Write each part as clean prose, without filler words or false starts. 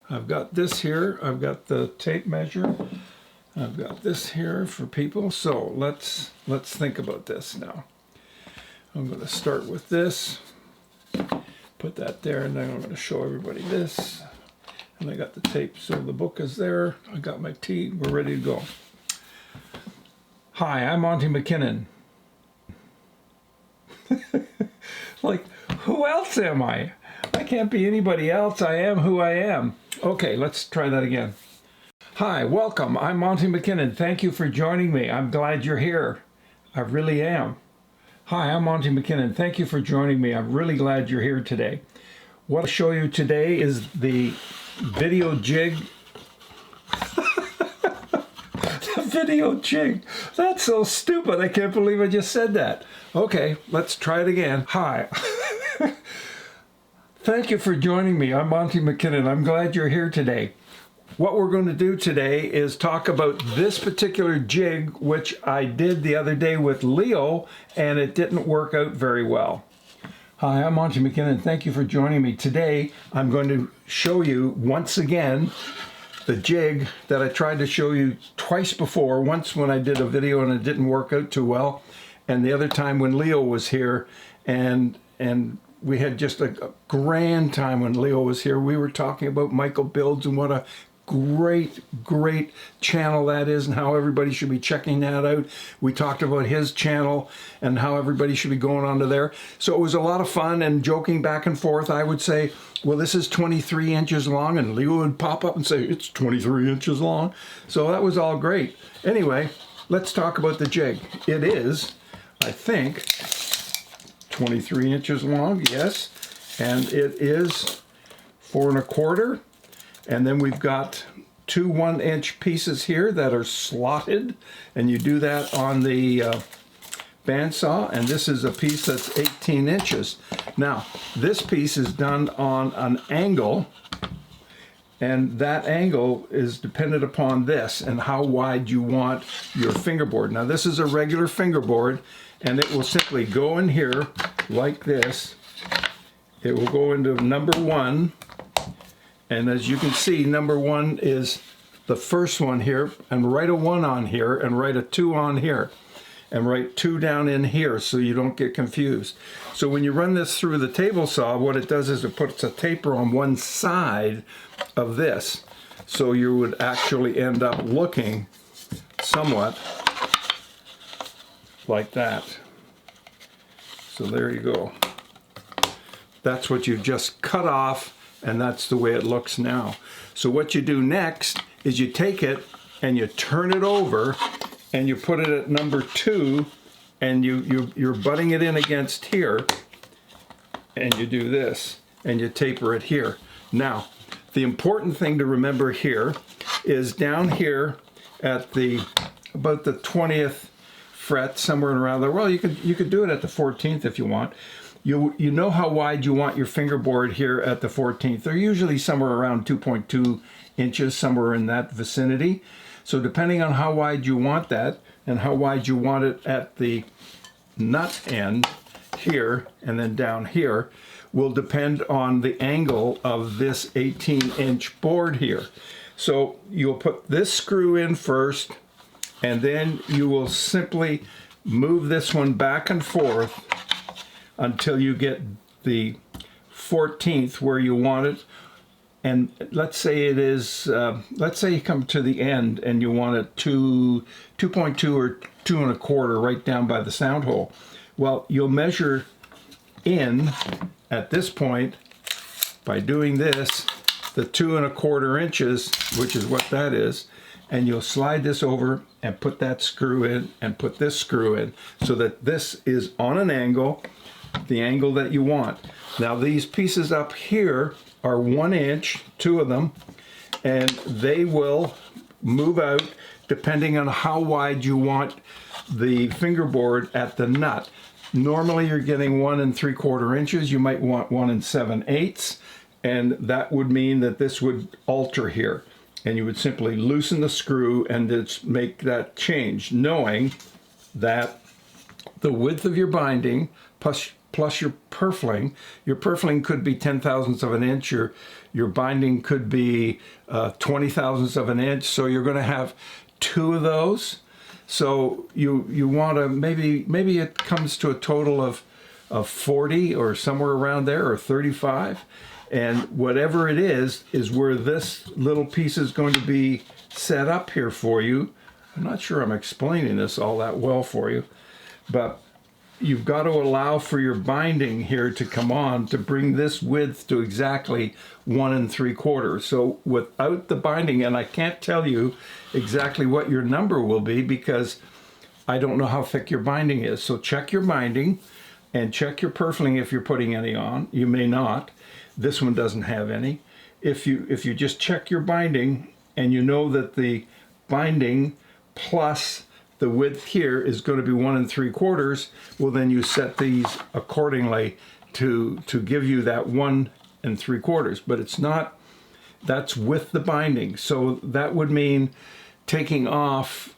I've got this here. I've got the tape measure. I've got this here for people. So let's think about this now. I'm going to start with this. Put that there, and then I'm going to show everybody this. And I got the tape, so the book is there. I got my tea. We're ready to go. Hi, I'm Monty McKinnon. Like, who else am I? I can't be anybody else. I am who I am. Okay, let's try that again. Hi, welcome. I'm Monty McKinnon. Thank you for joining me. I'm glad you're here. I really am. Hi, I'm Monty McKinnon. Thank you for joining me. I'm really glad you're here today. What I'll show you today is the video jig. The video jig. That's so stupid. I can't believe I just said that. Okay, let's try it again. Hi. Thank you for joining me. I'm Monty McKinnon. I'm glad you're here today. What we're going to do today is talk about this particular jig, which I did the other day with Leo, and it didn't work out very well. Hi, I'm Monty McKinnon. Thank you for joining me. Today, I'm going to show you once again the jig that I tried to show you twice before. Once when I did a video and it didn't work out too well, and the other time when Leo was here, and we had just a grand time when Leo was here. We were talking about Michael Builds and what a great channel that is and how everybody should be checking that out. We talked about his channel and how everybody should be going onto there. So it was a lot of fun and joking back and forth. I would say, well, this is 23 inches long, and Leo would pop up and say, it's 23 inches long. So that was all great. Anyway, let's talk about the jig. It is, I think, 23 inches long, yes, and it is 4 1/4. And then we've got two 1-inch pieces here that are slotted, and you do that on the bandsaw, and this is a piece that's 18 inches. Now, this piece is done on an angle, and that angle is dependent upon this and how wide you want your fingerboard. Now, this is a regular fingerboard, and it will simply go in here like this. It will go into number 1. And as you can see, number 1 is the first one here, and write a 1 on here, and write a 2 on here, and write 2 down in here so you don't get confused. So when you run this through the table saw, what it does is it puts a taper on one side of this. So you would actually end up looking somewhat like that. So there you go. That's what you've just cut off, and that's the way it looks now. So what you do next is you take it and you turn it over and you put it at number 2, and you're butting it in against here, and you do this and you taper it here. Now, the important thing to remember here is down here at about the 20th fret, somewhere around there. Well, you could do it at the 14th if you want. You know how wide you want your fingerboard here at the 14th. They're usually somewhere around 2.2 inches, somewhere in that vicinity. So depending on how wide you want that and how wide you want it at the nut end here and then down here will depend on the angle of this 18-inch board here. So you'll put this screw in first, and then you will simply move this one back and forth until you get the 14th where you want it. And let's say it is, let's say you come to the end and you want it 2.2 or 2 1/4 right down by the sound hole. Well, you'll measure in at this point by doing this, the 2 1/4 inches, which is what that is, and you'll slide this over and put that screw in and put this screw in so that this is on an angle, the angle that you want. Now these pieces up here are 1 inch, 2 of them, and they will move out depending on how wide you want the fingerboard at the nut. Normally you're getting 1 3/4 inches. You might want 1 7/8, and that would mean that this would alter here. And you would simply loosen the screw and just make that change, knowing that the width of your binding plus your purfling could be 10 thousandths of an inch. Your Your binding could be 20 thousandths of an inch, so you're going to have 2 of those. So you want to, maybe it comes to a total of 40 or somewhere around there, or 35. And whatever it is where this little piece is going to be set up here for you. I'm not sure I'm explaining this all that well for you, but you've got to allow for your binding here to come on to bring this width to exactly 1 3/4. So without the binding, and I can't tell you exactly what your number will be because I don't know how thick your binding is. So check your binding and check your purfling if you're putting any on. You may not. This one doesn't have any. If you just check your binding and you know that the binding plus the width here is going to be 1 3/4, well, then you set these accordingly to give you that 1 3/4. But it's not, that's with the binding. So that would mean taking off,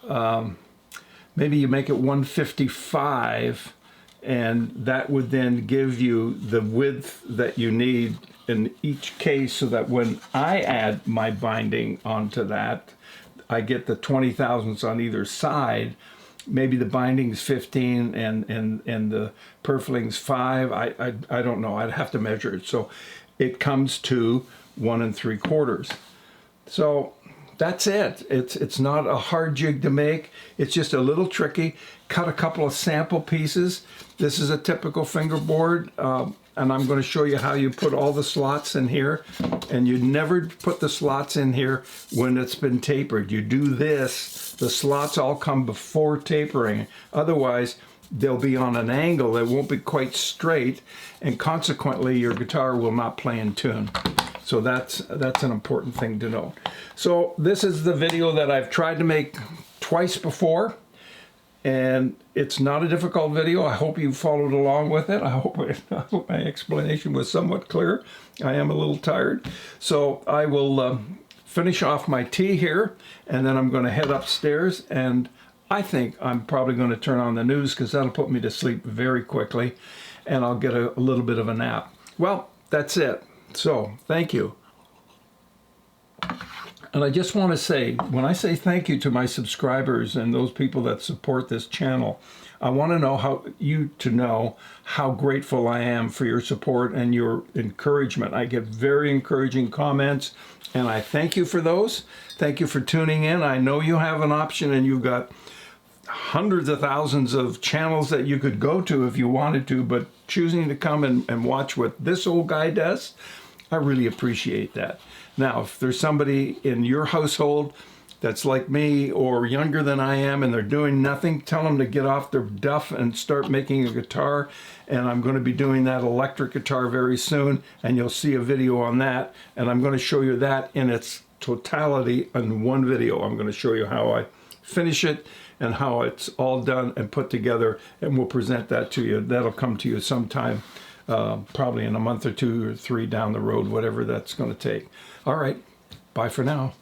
maybe you make it 155, and that would then give you the width that you need in each case, so that when I add my binding onto that, I get the 20 thousandths on either side. Maybe the binding's 15 and the purfling's 5. I don't know. I'd have to measure it. So it comes to 1 3/4. So that's it. It's not a hard jig to make. It's just a little tricky. Cut a couple of sample pieces. This is a typical fingerboard. And I'm going to show you how you put all the slots in here. And you never put the slots in here when it's been tapered. You do this, the slots all come before tapering. Otherwise, they'll be on an angle. They won't be quite straight, and consequently, your guitar will not play in tune. So that's an important thing to know. So this is the video that I've tried to make twice before. And it's not a difficult video. I hope you followed along with it. I hope my explanation was somewhat clear. I am a little tired. So I will finish off my tea here, and then I'm going to head upstairs, and I think I'm probably going to turn on the news because that'll put me to sleep very quickly, and I'll get a little bit of a nap. Well, that's it. So thank you. And I just want to say, when I say thank you to my subscribers and those people that support this channel, I want to know how grateful I am for your support and your encouragement. I get very encouraging comments, and I thank you for those. Thank you for tuning in. I know you have an option, and you've got hundreds of thousands of channels that you could go to if you wanted to, but choosing to come and watch what this old guy does, I really appreciate that. Now, if there's somebody in your household that's like me or younger than I am and they're doing nothing, tell them to get off their duff and start making a guitar. And I'm going to be doing that electric guitar very soon, and you'll see a video on that. And I'm going to show you that in its totality in one video. I'm going to show you how I finish it and how it's all done and put together, and we'll present that to you. That'll come to you sometime. Probably in a month or 2 or 3 down the road, whatever that's going to take. All right, bye for now.